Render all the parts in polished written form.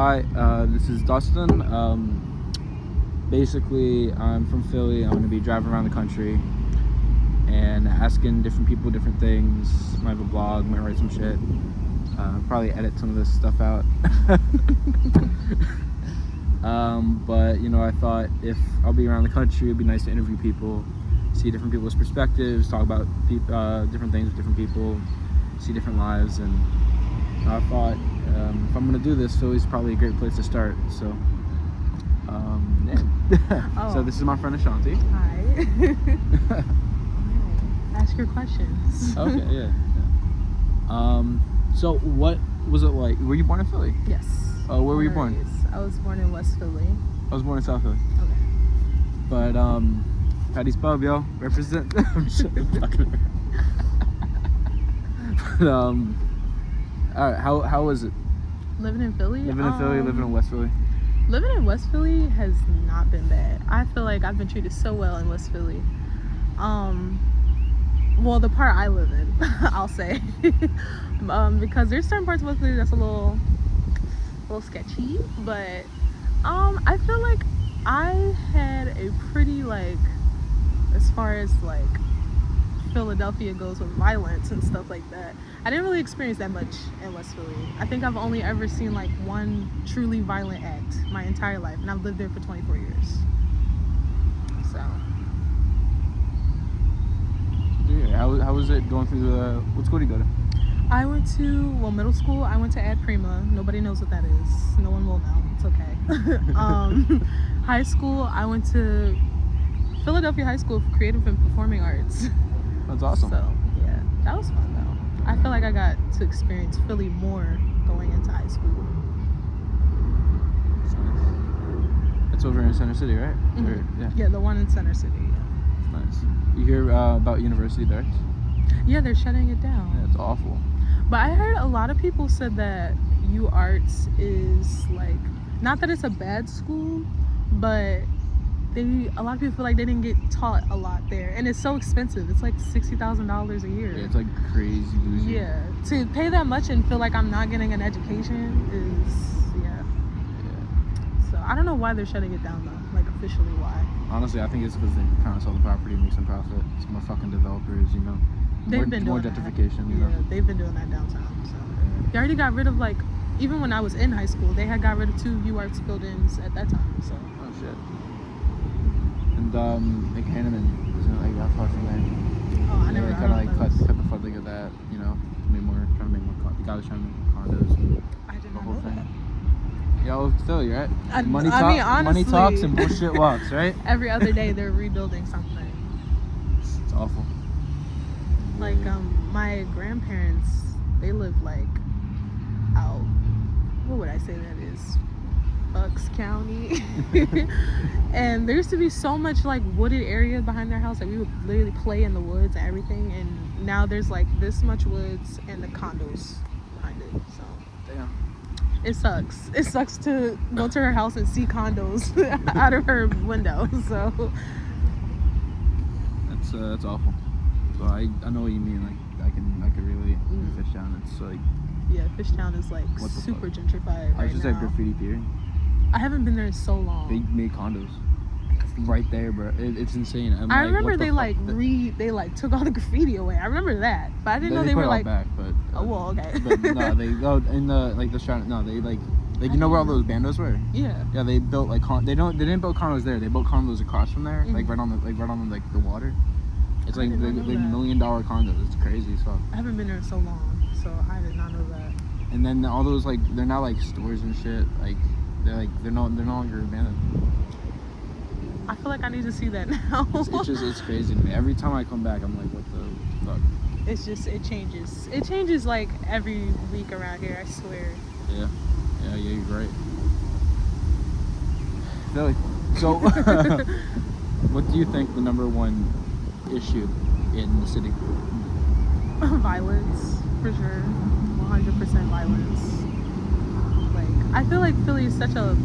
Hi, this is Dustin. Basically, I'm from Philly. I'm going to be driving around the country and asking different people different things. Might have a blog, might write some shit. Probably edit some of this stuff out. But, I thought if I'll be around the country, it'd be nice to interview people, see different people's perspectives, talk about different things with different people, see different lives, and I thought if I'm gonna do this, Philly's probably a great place to start. So, yeah. So this is my friend Ashanti. Hi. Ask your questions. Okay, yeah. So what was it like? Were you born in Philly? Yes. Oh, where were you born? I was born in West Philly. I was born in South Philly. Okay. But Patty's Pub, yo, represent. I'm just fucking around. But all right, how was it? Living in Philly? Living in Philly, living in West Philly. Living in West Philly has not been bad. I feel like I've been treated so well in West Philly. Well, the part I live in, I'll say, because there's certain parts of West Philly that's a little sketchy, but I feel like I had a pretty, as far as Philadelphia goes with violence and stuff like that, I didn't really experience that much in West Philly. I think I've only ever seen one truly violent act my entire life, and I've lived there for 24 years. So Yeah, how was it going through what school did you go to? I went to, middle school, I went to Ad Prima. Nobody knows what that is. No one will know. It's okay. High school, I went to Philadelphia High School for Creative and Performing Arts. That's awesome. So, yeah, that was fun, though. I feel like I got to experience Philly more going into high school. That's nice. That's over in Center City, right? Mm-hmm. Or, yeah. Yeah, the one in Center City, yeah. That's nice. You hear about University there? Yeah, they're shutting it down. Yeah, it's awful. But I heard a lot of people said that UArts is not that it's a bad school, but a lot of people feel like they didn't get taught a lot there, and it's so expensive. It's $60,000 a year. Yeah, it's crazy bougie. Yeah, to pay that much and feel like I'm not getting an education is Yeah. So I don't know why they're shutting it down though. Officially why? Honestly, I think it's because they kind of sell the property and make some profit. Some more fucking developers, They've been doing more gentrification. Yeah, they've been doing that downtown. So they already got rid of even when I was in high school, they had got rid of 2 UArts buildings at that time. So. Oh shit. And Hanneman isn't that far from there. Oh, I never. They kind of cut the funding of that. Trying to make more. The guy was trying to make condos. I didn't The whole know thing. that. Y'all Philly, right? Honestly, money talks and bullshit walks, right? Every other day they're rebuilding something. It's awful. My grandparents, they live out. What would I say that is? Bucks County. And there used to be so much wooded area behind their house. We would literally play in the woods and everything. And now there's this much woods and the condos behind it. So. Damn. It sucks. It sucks to go to her house and see condos out of her window. So that's awful. So I know what you mean. I can relate to Fishtown. It's yeah, Fishtown is super gentrified. I was just at Graffiti Pier. I haven't been there in so long. They made condos right there, bro. It's insane. I remember they took all the graffiti away. I remember that, but I didn't know they were back. But oh well, okay. But no, they go in the the shot. No, they where all those bandos were. Yeah. Yeah, they built they didn't build condos there. They built condos across from there, right on the water. It's $1 million condos. It's crazy as fuck. I haven't been there in so long, so I did not know that. And then all those they're now stores and shit. They're no longer abandoned. I feel like I need to see that now. It's crazy to me. Every time I come back, I'm like, what the fuck? It changes. It changes every week around here. I swear. Yeah, you're right. Philly. So, what do you think the number one issue in the city? Violence, for sure. 100% violence. I feel like Philly is such a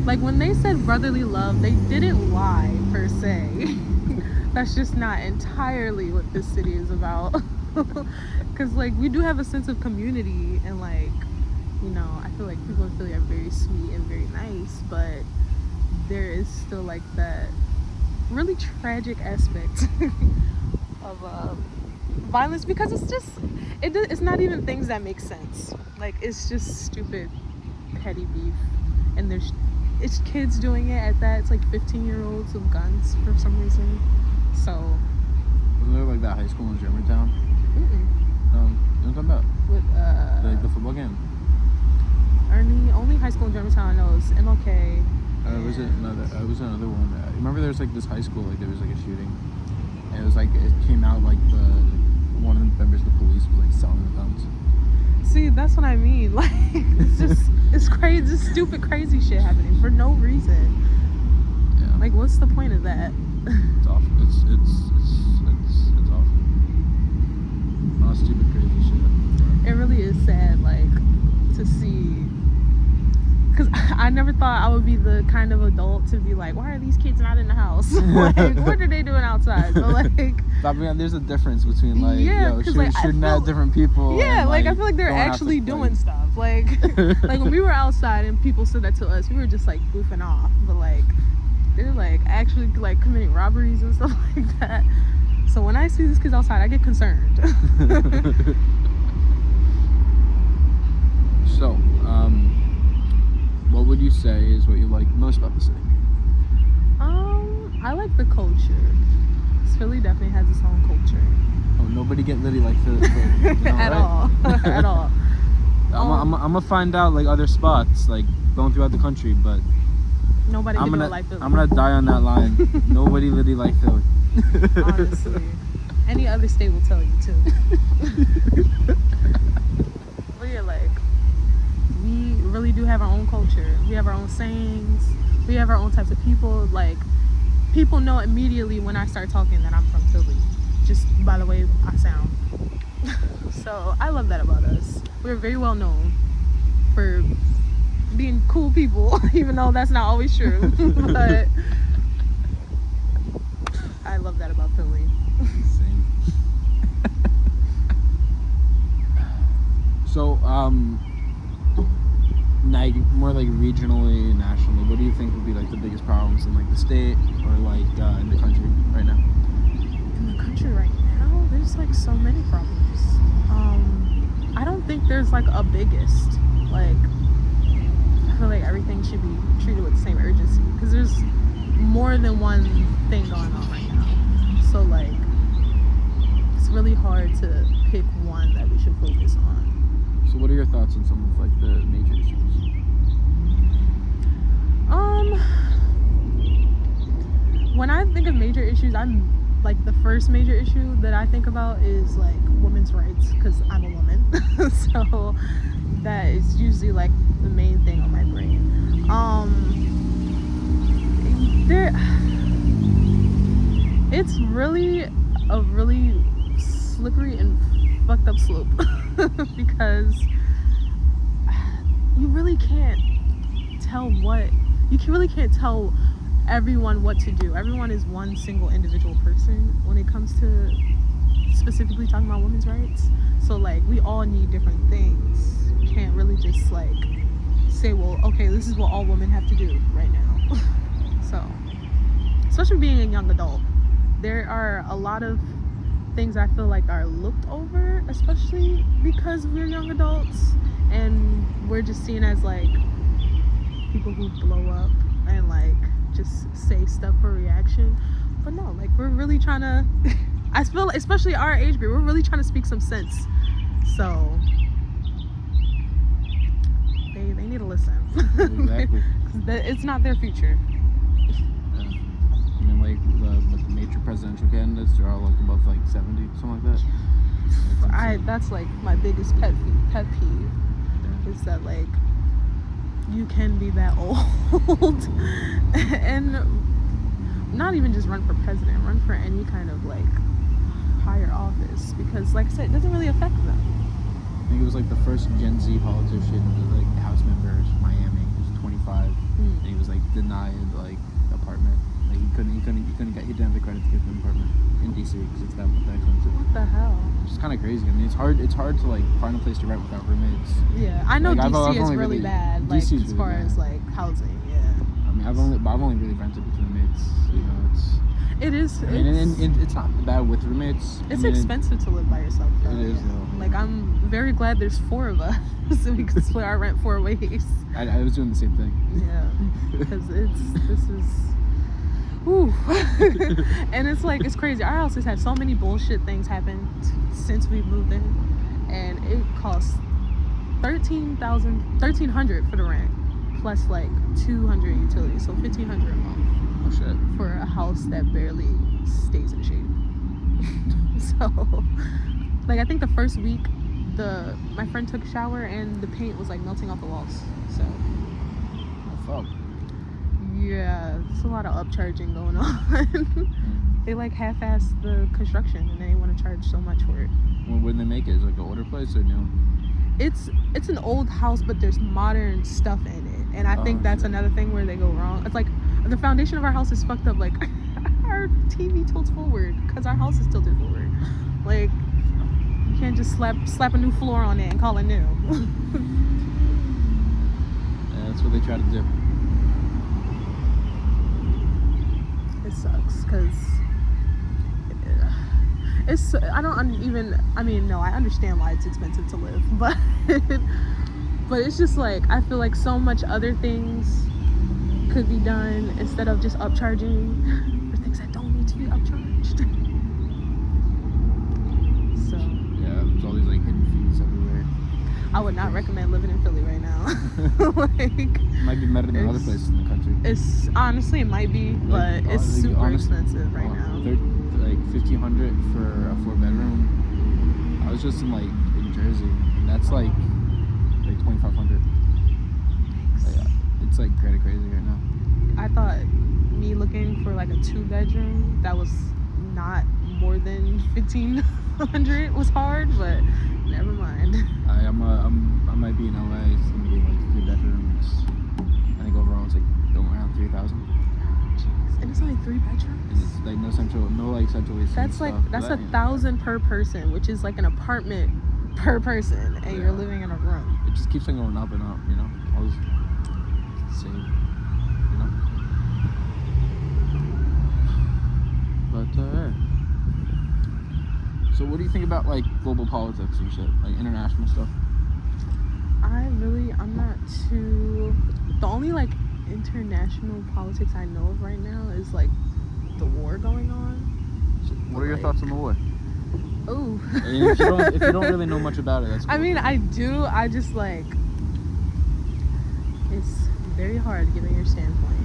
when they said brotherly love, they didn't lie per se. That's just not entirely what this city is about. Because we do have a sense of community, and I feel like people in Philly are very sweet and very nice, but there is still like that really tragic aspect of violence, because it's not even things that make sense. Like, it's just stupid petty beef, and it's kids doing it at that. It's like 15-year-olds with guns for some reason. So wasn't there like that high school in Germantown? You know what I'm talking about? With like the football game. Only high school in Germantown I know is MLK. Was it another one? Remember there was like this high school, like there was like a shooting, and it was like it came out like one of the members of the police was like selling the guns. See, that's what I mean. Like, it's crazy, it's stupid, crazy shit happening for no reason. Yeah. Like, what's the point of that? It's awful. It's awful. All stupid, crazy shit. It really is sad, like, to see. Because I never thought I would be the kind of adult to be like, why are these kids not in the house? Like, what are they doing outside? But like, there's a difference between like, shooting at different people. Yeah, and, like I feel like they're actually doing stuff. Like, like when we were outside and people said that to us, we were just like goofing off. But like, they're like actually like committing robberies and stuff like that. So when I see these kids outside, I get concerned. So, what would you say is what you like most about the city? I like the culture. Philly definitely has its own culture. Oh, nobody get litty like Philly. You know, At all. At all. I'm gonna find out like other spots like going throughout the country, but nobody can do it like Philly. I'm gonna die on that line. Nobody litty like Philly. Honestly. Any other state will tell you too. But yeah, like, we really do have our own culture. We have our own sayings. We have our own types of people. Like, people know immediately when I start talking that I'm from Philly, just by the way I sound. So I love that about us. We're very well known for being cool people, even though that's not always true. But I love that about Philly. Same. So, like more like regionally, nationally, what do you think would be like the biggest problems in like the state or like in the country right now? In the country right now, there's like so many problems. I don't think there's like a biggest. Like, I feel like everything should be treated with the same urgency because there's more than one thing going on right now. So like, it's really hard to pick one that we should focus on. So what are your thoughts on some of like the major issues? When I think of major issues, I'm like, the first major issue that I think about is like women's rights, because I'm a woman. So that is usually like the main thing on my brain. It's really a really slippery and fucked up slope because you really can't tell everyone what to do. Everyone is one single individual person when it comes to specifically talking about women's rights. So like, we all need different things. You can't really just like say, well, okay, this is what all women have to do right now. So, especially being a young adult, there are a lot of things I feel like are looked over, especially because we're young adults and we're just seen as like people who blow up and like just say stuff for reaction. But no, like, we're really trying to I feel, especially our age group, we're really trying to speak some sense. So they need to listen. Exactly. It's not their future. Yeah. I mean, like the major presidential candidates, they're all like above like 70, something like that. That's like my biggest pet peeve. Yeah. Is that like, you can be that old and not even just run for president, run for any kind of like higher office, because like I said, it doesn't really affect them. I think it was like the first Gen Z politician, like House member from Miami, he was 25, and he was like denied like apartment. Like he didn't have the credit to get the apartment in DC because it's that expensive. What the hell? It's just kind of crazy. I mean, it's hard to like find a place to rent without roommates. Yeah, I know Like, DC is really bad. Like DC is as really far bad. as like housing, yeah. I mean, I've only really rented with roommates. You know, It is. I mean, and it's not bad with roommates. It's expensive to live by yourself, though. It is, though. Like, I'm very glad there's 4 of us, so we can split our rent 4 ways. I was doing the same thing. Yeah, because this is, whew. And it's like, it's crazy. Our house has had so many bullshit things happen since we moved in, and it costs $1,300 for the rent, plus like 200 utilities, so $1,500 a month. Oh shit. For a house that barely stays in shape. So, like, I think the first week, my friend took a shower and the paint was like melting off the walls. So, Oh fuck. yeah, it's a lot of upcharging going on. They like half-assed the construction and they want to charge so much for it. Well, when they make it, is it like an older place or new? It's an old house, but there's modern stuff in it, and I think that's another thing where they go wrong. It's like the foundation of our house is fucked up. Like our TV tilts forward because our house is tilted forward. Like you can't just slap a new floor on it and call it new. Yeah, that's what they try to do. It sucks because it's. I understand why it's expensive to live, but it's just like I feel like so much other things could be done instead of just upcharging for things that don't need to be upcharged. So Yeah, there's all these like hidden fees everywhere. I would not recommend living in Philly right now. Like, It might be better than other places in the country. It's honestly, it might be, but it's super expensive right now. Like $1,500 for a 4-bedroom. I was just in Jersey, and that's like $2,500. It's like kind of crazy right now. I thought me looking for like a 2-bedroom that was not more than $1,500 was hard, but never mind. I might be in LA. It's gonna be like 3 bedrooms. I think overall it's like around 3,000. And it's only 3 bedrooms. And it's like no central AC. That's like $1,000 per person, which is like an apartment per person, and you're living in a room. It just keeps on going up and up, you know. Always insane, you know. But so what do you think about like global politics and shit, like international stuff? I'm not too. The only like international politics I know of right now is like the war going on. What are your thoughts on the war? Oh. If you don't really know much about it, that's cool. I mean, I do. I just like. It's very hard giving your standpoint.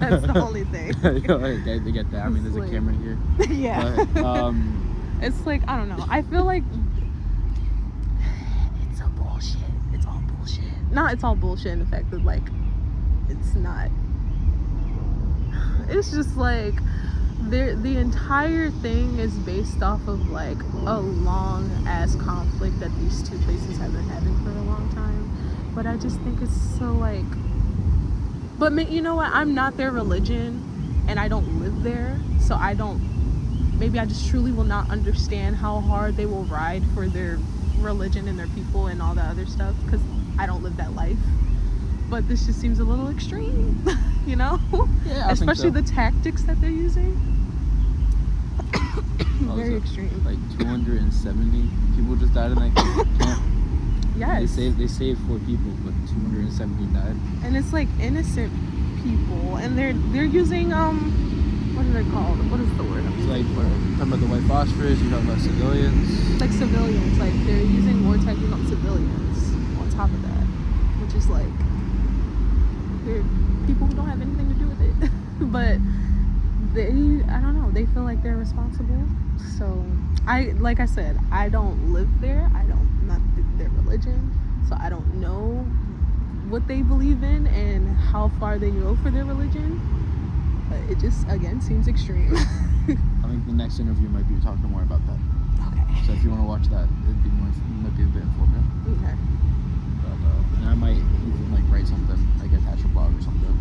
That's the only thing. They get that. I mean, there's a camera here. Yeah. But, it's like, I don't know. I feel like it's a bullshit. It's all bullshit. Not it's all bullshit in the fact that like it's not. It's just like the entire thing is based off of like a long ass conflict that these two places have been having for a long time. But I just think it's so like. But you know what? I'm not their religion, and I don't live there, so I don't. Maybe I just truly will not understand how hard they will ride for their religion and their people and all that other stuff, because I don't live that life. But this just seems a little extreme, you know? Yeah, especially I think so. The tactics that they're using. Very extreme. Like 270 people just died in that camp. Yes. They saved 4 people, but 270 died. And it's like innocent people, and they're using what are they called? What is the word? It's like you're talking about the white phosphorus. You're talking about civilians. Like civilians, like they're using war tactics on civilians on top of that, which is like they're people who don't have anything to do with it, but I don't know, they feel like they're responsible. So like I said, I don't live there. Not their religion, so I don't know what they believe in and how far they go for their religion. But it just again seems extreme. I think the next interview might be talking more about that. Okay. So if you want to watch that, it might be a bit informative. Okay. But and I might even like write something, like attach a blog or something.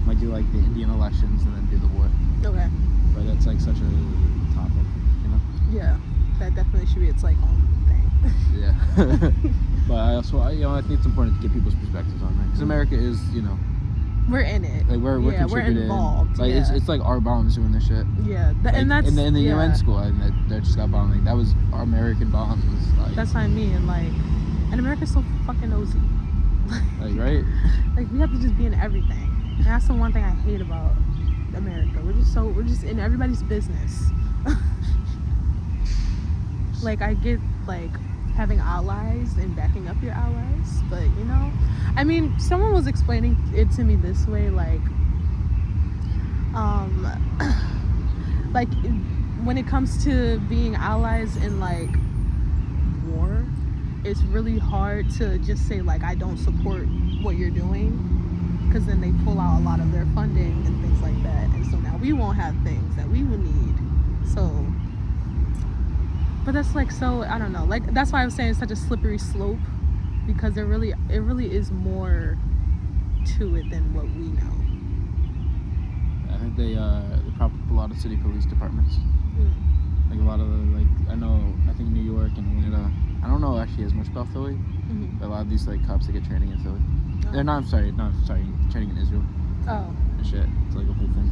Might do like the Indian elections and then do the war. Okay. But that's like such a topic, you know. Yeah, that definitely should be its like own thing. Yeah. But I think it's important to get people's perspectives on that because America is, you know, we're in it. like we're contributing. Involved. Like it's like our bombs doing this shit. Yeah, And that's in the yeah. UN school, and that just got bombed. Like that was our American bombs. Like, That's what I mean. And America's so fucking nosy. like right. Like we have to just be in everything. And that's the one thing I hate about America. We're just in everybody's business. Like I get like having allies and backing up your allies, but you know, I mean, someone was explaining it to me this way, like like when it comes to being allies in like war, it's really hard to just say like I don't support what you're doing, because then they pull out a lot of their funding and things like that, and so now we won't have things that we would need. So but that's like, so I don't know, like that's why I was saying it's such a slippery slope, because it really is more to it than what we know. I think they prop up a lot of city police departments. Like a lot of the, I think New York and Atlanta. I don't know actually as much about Philly. But a lot of these like cops that get training in Philly. Oh. I'm sorry, training in Israel. Oh. And shit, it's like a whole thing. I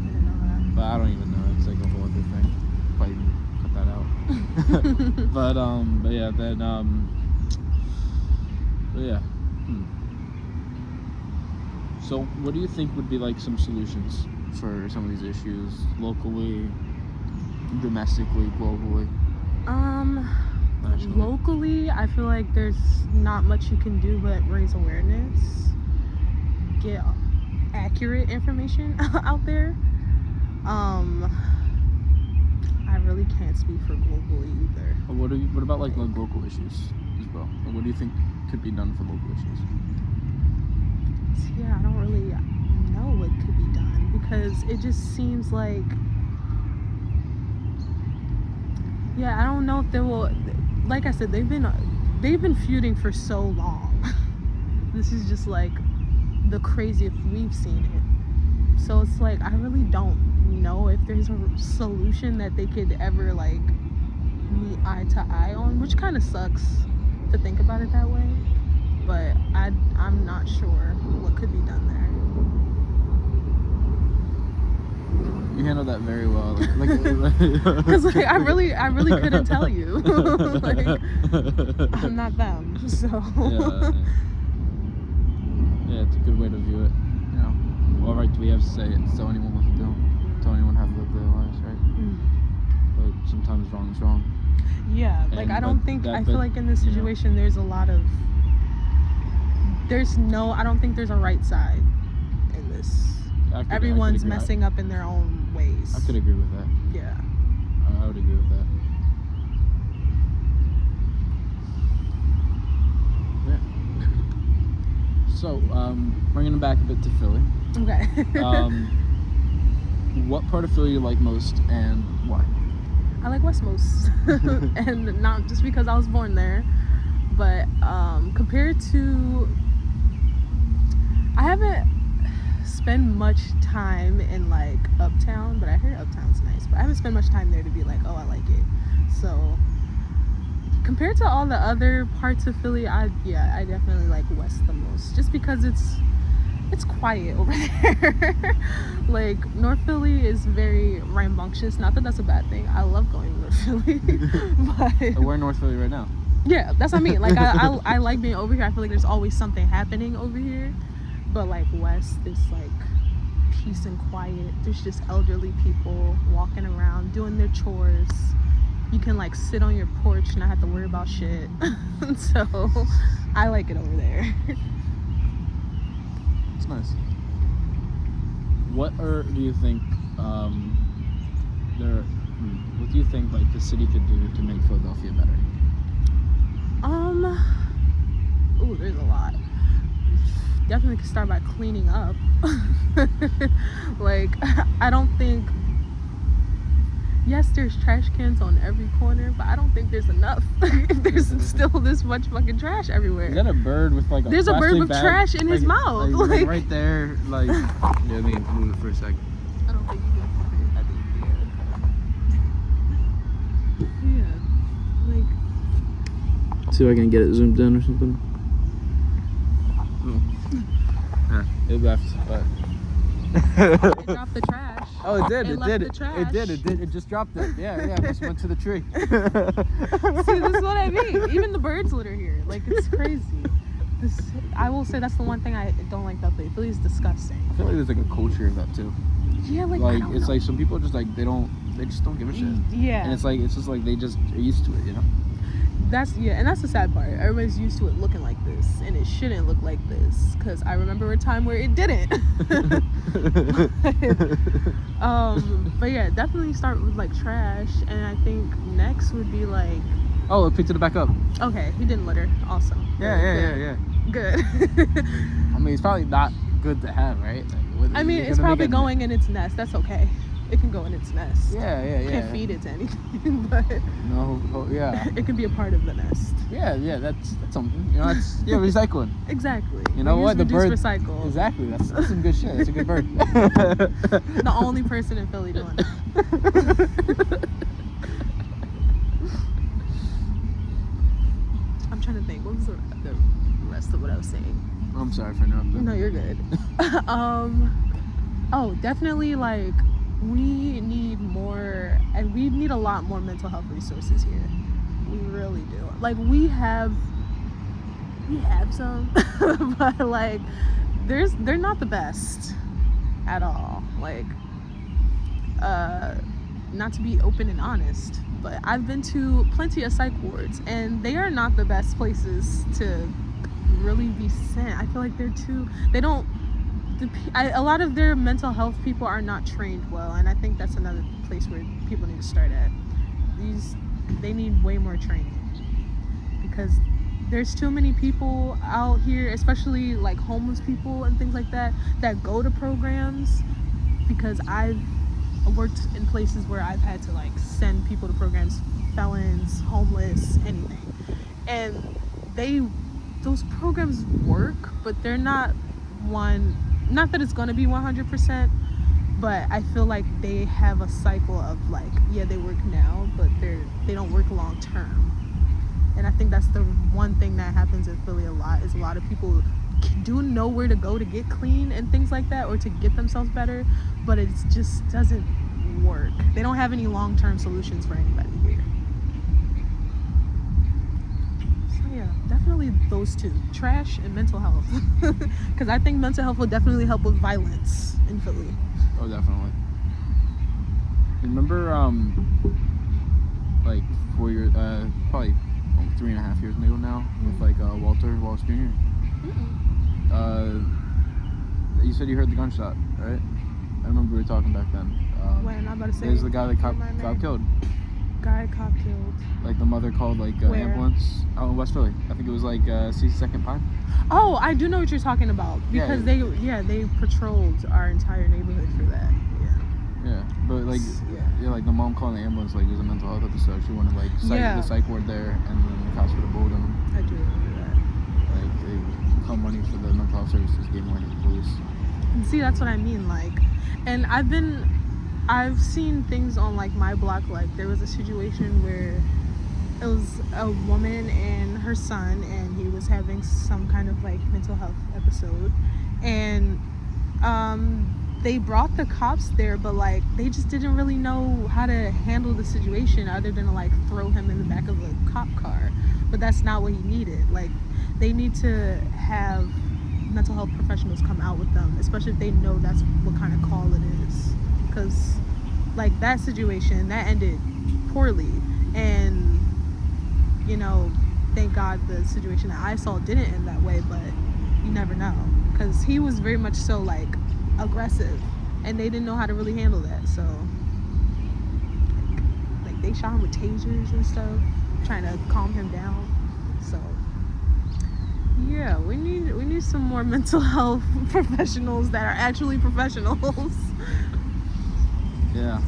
didn't know that. But I don't even know. It's like a whole other thing. Probably cut that out. but yeah, then but yeah. So what do you think would be like some solutions for some of these issues locally, domestically, globally? Nationally? Locally, I feel like there's not much you can do but raise awareness, get accurate information out there. I really can't speak for globally either. What about like local issues as well? Like, what do you think could be done for local issues? Yeah, I don't really know what could be done, because it just seems like, yeah, I don't know if they will. Like I said, they've been feuding for so long. This is just like the craziest we've seen it. So it's like I really don't know if there's a solution that they could ever like meet eye to eye on, which kind of sucks to think about it that way. But I'm not sure what could be done there. You handled that very well. Because like I really couldn't tell you. Like I'm not them, so. Yeah, it's a good way to view it. You know, what right do we have to say it? So anyone wants to do. Tell anyone how to live their lives, right? But sometimes wrong is wrong. Yeah, like I feel like in this situation there's a lot of. I don't think there's a right side in this. Everyone's messing up in their own ways. I could agree with that. Yeah. I would agree with that. Yeah. So, bringing it back a bit to Philly. Okay. What part of Philly you like most and why? I like West most. And not just because I was born there, but compared to, I haven't spent much time in like Uptown, but I hear Uptown's nice, but I haven't spent much time there to be like, oh, I like it. So compared to all the other parts of Philly, I definitely like West the most, just because it's quiet over there. Like North Philly is very rambunctious. Not that that's a bad thing. I love going to North Philly. But we're in North Philly right now. Yeah, that's what I mean. Like I like being over here. I feel like there's always something happening over here. But like West, it's like peace and quiet. There's just elderly people walking around doing their chores. You can like sit on your porch and not have to worry about shit. So I like it over there. It's nice. What do you think what do you think like the city could do to make Philadelphia better? There's a lot. Definitely could start by cleaning up. Like I don't think yes, there's trash cans on every corner, but I don't think there's enough. If there's still this much fucking trash everywhere. Is that a bird with like a There's a bird plastic with bag, trash in his mouth. like right there, like. Yeah, let me move it for a second. I don't think you can. I think yeah. Like. See if I can get it zoomed in or something. Yeah, it left, but. It dropped the trash. Oh, it did. It It left did. the trash. It did. It did. It just dropped it. Yeah. It just went to the tree. See, this is what I mean. Even the birds litter here. Like, it's crazy. I will say that's the one thing I don't like about Philly. Philly is disgusting. I feel like there's like a culture of that too. Yeah, like Like I don't it's know. like some people just like they just don't give a shit. Yeah. And it's just like they just are used to it, you know. And that's the sad part. Everybody's used to it looking like this, and it shouldn't look like this. Cause I remember a time where it didn't. But yeah, definitely start with like trash, and I think next would be like. Oh, it picked it back up. Okay, he didn't litter. Awesome. Yeah. Good. I mean, it's probably not good to have, right? Like, I mean, it's probably going in its nest. That's okay. It can go in its nest. Yeah. Can't feed it to anything, but Yeah. it can be a part of the nest. Yeah. That's something. You know, that's recycling. Exactly. You know what? The bird. Recycle. Exactly. That's some good shit. That's a good bird. The only person in Philly doing it. I'm trying to think. What was the rest of what I was saying? I'm sorry for interrupting. No, you're good. Oh, definitely. Like, we need more, and we need a lot more mental health resources here. We really do. Like, we have some, but like, they're not the best at all. Like, not to be open and honest, but I've been to plenty of psych wards, and they are not the best places to really be sent. I feel like a lot of their mental health people are not trained well, and I think that's another place where people need to start at. They need way more training, because there's too many people out here, especially like homeless people and things like that go to programs, because I've worked in places where I've had to like send people to programs, felons, homeless, anything, and those programs work, but they're not that it's going to be 100%, but I feel like they have a cycle of like, yeah, they work now, but they don't work long term. And I think that's the one thing that happens in Philly a lot, is a lot of people do know where to go to get clean and things like that, or to get themselves better, but it just doesn't work. They don't have any long-term solutions for anybody here. Yeah, definitely those two, trash and mental health. Because I think mental health will definitely help with violence in Philly. Oh, definitely. Remember, like 4 years, probably 3.5 years ago now, with like Walter Wallace Jr. You said you heard the gunshot, right? I remember we were talking back then. When I'm about to say, there's the guy that got killed. Cop killed. Like the mother called like ambulance out in West Philly. I think it was like 62nd Pine. Oh, I do know what you're talking about, because they patrolled our entire neighborhood for that. Yeah, but like like the mom calling the ambulance, like it was a mental health episode. She wanted like the psych ward there, and then the cops would have bullied them. I do remember that. Like they called money for the mental health services, gave money to the police. And see, that's what I mean. Like, and I've seen things on like my block. Like there was a situation where it was a woman and her son, and he was having some kind of like mental health episode, and they brought the cops there, but like they just didn't really know how to handle the situation other than to like throw him in the back of a cop car. But that's not what he needed. Like, they need to have mental health professionals come out with them, especially if they know that's what kind of call it is, because like that situation that ended poorly, and you know, thank God the situation that I saw didn't end that way, but you never know, because he was very much so like aggressive, and they didn't know how to really handle that. So like they shot him with tasers and stuff, trying to calm him down. So yeah, we need some more mental health professionals that are actually professionals. Yeah.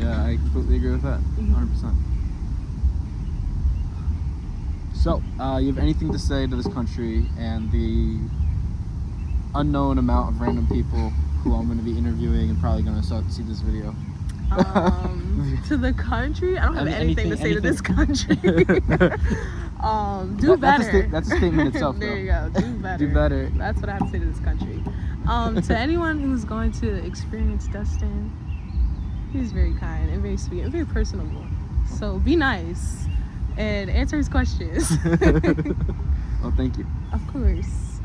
I completely agree with that. 100%. So, you have anything to say to this country and the unknown amount of random people who I'm going to be interviewing and probably going to see this video? To the country, I don't have anything to say to this country. Do better. That's a statement itself. There you go. Do better. Do better. That's what I have to say to this country. To anyone who's going to experience Dustin, he's very kind and very sweet and very personable. So be nice and answer his questions. Well, thank you. Of course.